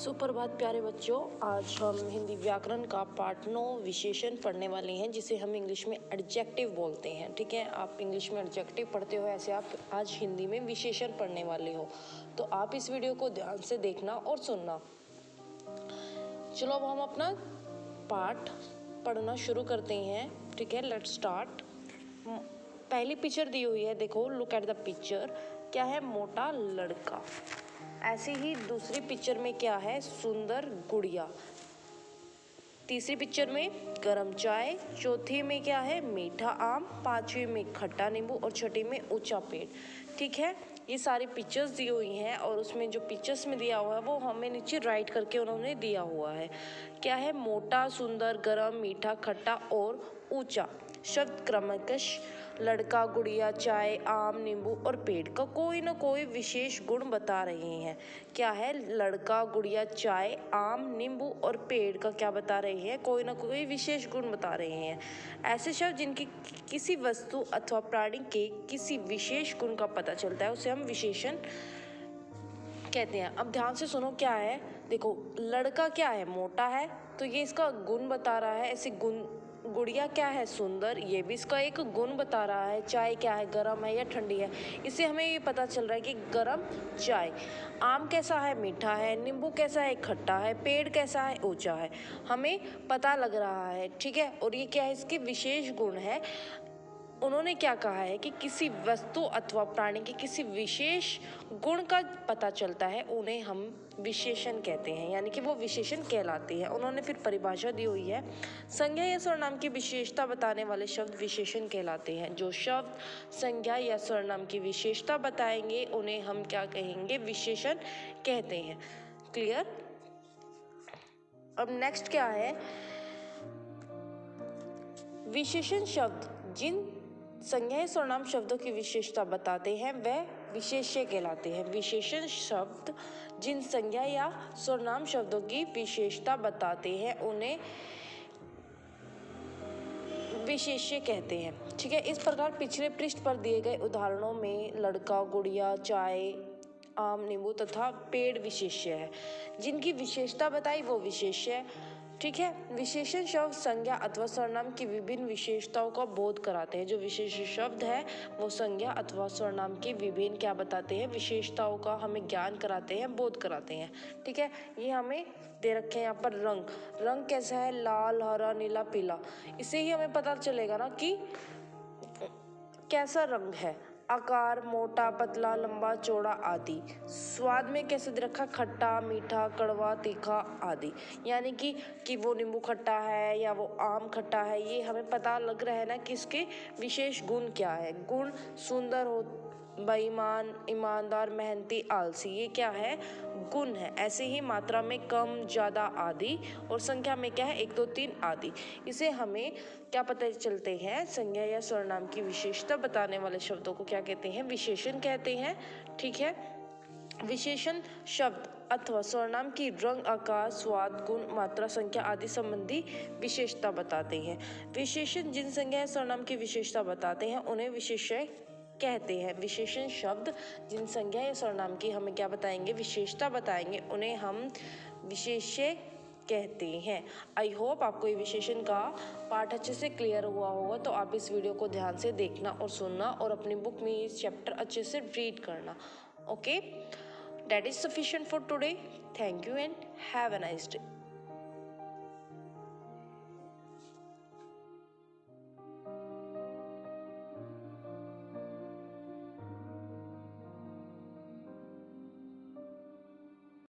सुप्रभात प्यारे बच्चों। आज हम हिंदी व्याकरण का पार्ट 9 विशेषण पढ़ने वाले हैं, जिसे हम इंग्लिश में एडजेक्टिव बोलते हैं। ठीक है, आप इंग्लिश में एडजेक्टिव पढ़ते हो, ऐसे आप आज हिंदी में विशेषण पढ़ने वाले हो। तो आप इस वीडियो को ध्यान से देखना और सुनना। चलो अब हम अपना पाठ पढ़ना शुरू करते हैं। ठीक है, लेट्स स्टार्ट। पहली पिक्चर दी हुई है, देखो, लुक एट द पिक्चर। क्या है? मोटा लड़का। ऐसे ही दूसरी पिक्चर में क्या है? सुंदर गुड़िया। तीसरी पिक्चर में गरम चाय। चौथी में क्या है? मीठा आम। पांचवी में खट्टा नींबू और छठी में ऊंचा पेड़। ठीक है, ये सारी पिक्चर्स दी हुई हैं और उसमें जो पिक्चर्स में दिया हुआ है वो हमें नीचे राइट करके उन्होंने दिया हुआ है। क्या है? मोटा, सुंदर, गरम, मीठा, खट्टा और ऊंचा। शब्द क्रमशः लड़का, गुड़िया, चाय, आम, नींबू और पेड़ का कोई ना कोई विशेष गुण बता रहे हैं। क्या है? लड़का, गुड़िया, चाय, आम, नींबू और पेड़ का क्या बता रहे हैं? कोई ना कोई विशेष गुण बता रहे हैं। ऐसे शब्द जिनकी किसी वस्तु अथवा प्राणी के किसी विशेष गुण का पता चलता है उसे हम विशेषण कहते हैं। अब ध्यान से सुनो, क्या है? देखो, लड़का क्या है? मोटा है, तो ये इसका गुण बता रहा है। ऐसे गुण। गुड़िया क्या है? सुंदर, ये भी इसका एक गुण बता रहा है। चाय क्या है? गर्म है या ठंडी है? इससे हमें ये पता चल रहा है कि गर्म चाय। आम कैसा है? मीठा है। नींबू कैसा है? खट्टा है। पेड़ कैसा है? ऊंचा है। हमें पता लग रहा है। ठीक है, और ये क्या है? इसके विशेष गुण है। उन्होंने क्या कहा है कि किसी वस्तु अथवा प्राणी के किसी विशेष गुण का पता चलता है, उन्हें हम विशेषण कहते हैं, यानी कि वो विशेषण कहलाते हैं। उन्होंने फिर परिभाषा दी हुई है। संज्ञा या सर्वनाम की विशेषता बताने वाले शब्द विशेषण कहलाते हैं। जो शब्द संज्ञा या सर्वनाम की विशेषता बताएंगे उन्हें हम क्या कहेंगे? विशेषण कहते हैं। क्लियर? अब नेक्स्ट क्या है? विशेषण शब्द जिन संज्ञा या सर्वनाम शब्दों की विशेषता बताते हैं वह विशेष्य कहलाते हैं। विशेषण शब्द जिन संज्ञा या सर्वनाम शब्दों की विशेषता बताते हैं उन्हें विशेष्य कहते हैं। ठीक है, इस प्रकार पिछले पृष्ठ पर दिए गए उदाहरणों में लड़का, गुड़िया, चाय, आम, नींबू तथा पेड़ विशेष्य है। जिनकी विशेषता बताई वो विशेष्य है। ठीक है, विशेषण शब्द संज्ञा अथवा सर्वनाम की विभिन्न विशेषताओं का बोध कराते हैं। जो विशेषण शब्द है वो संज्ञा अथवा सर्वनाम की विभिन्न क्या बताते हैं? विशेषताओं का हमें ज्ञान कराते हैं, बोध कराते हैं। ठीक है, ये हमें दे रखे हैं यहाँ पर। रंग, रंग कैसा है? लाल, हरा, नीला, पीला। इससे ही हमें पता चलेगा ना कि कैसा रंग है। आकार, मोटा, पतला, लंबा, चौड़ा आदि। स्वाद में कैसे दे रखा? खट्टा, मीठा, कड़वा, तीखा आदि। यानी कि वो नींबू खट्टा है या वो आम खट्टा है, ये हमें पता लग रहा है ना कि इसके विशेष गुण क्या है। गुण सुंदर हो, बेईमान, ईमानदार, मेहनती, आलसी, ये क्या है? गुण है। ऐसे ही मात्रा में कम, ज़्यादा आदि, और संख्या में क्या है? 1, 2, 3 आदि। इसे हमें क्या पता चलते हैं? संज्ञा या सर्वनाम की विशेषता बताने वाले शब्दों को क्या कहते हैं? विशेषण कहते हैं। ठीक है, विशेषण शब्द अथवा सर्वनाम की रंग, आकार, स्वाद, गुण, मात्रा, संख्या आदि संबंधी विशेषता बताते हैं। विशेषण जिन संज्ञा या सर्वनाम की विशेषता बताते हैं उन्हें विशेष्य कहते हैं। विशेषण शब्द जिन संज्ञा या सर्वनाम की हमें क्या बताएंगे? विशेषता बताएंगे, उन्हें हम विशेष्य कहते हैं। आई होप आपको ये विशेषण का पाठ अच्छे से क्लियर हुआ होगा। तो आप इस वीडियो को ध्यान से देखना और सुनना और अपनी बुक में इस चैप्टर अच्छे से रीड करना। Okay, that is sufficient for today. Thank you and have a nice day.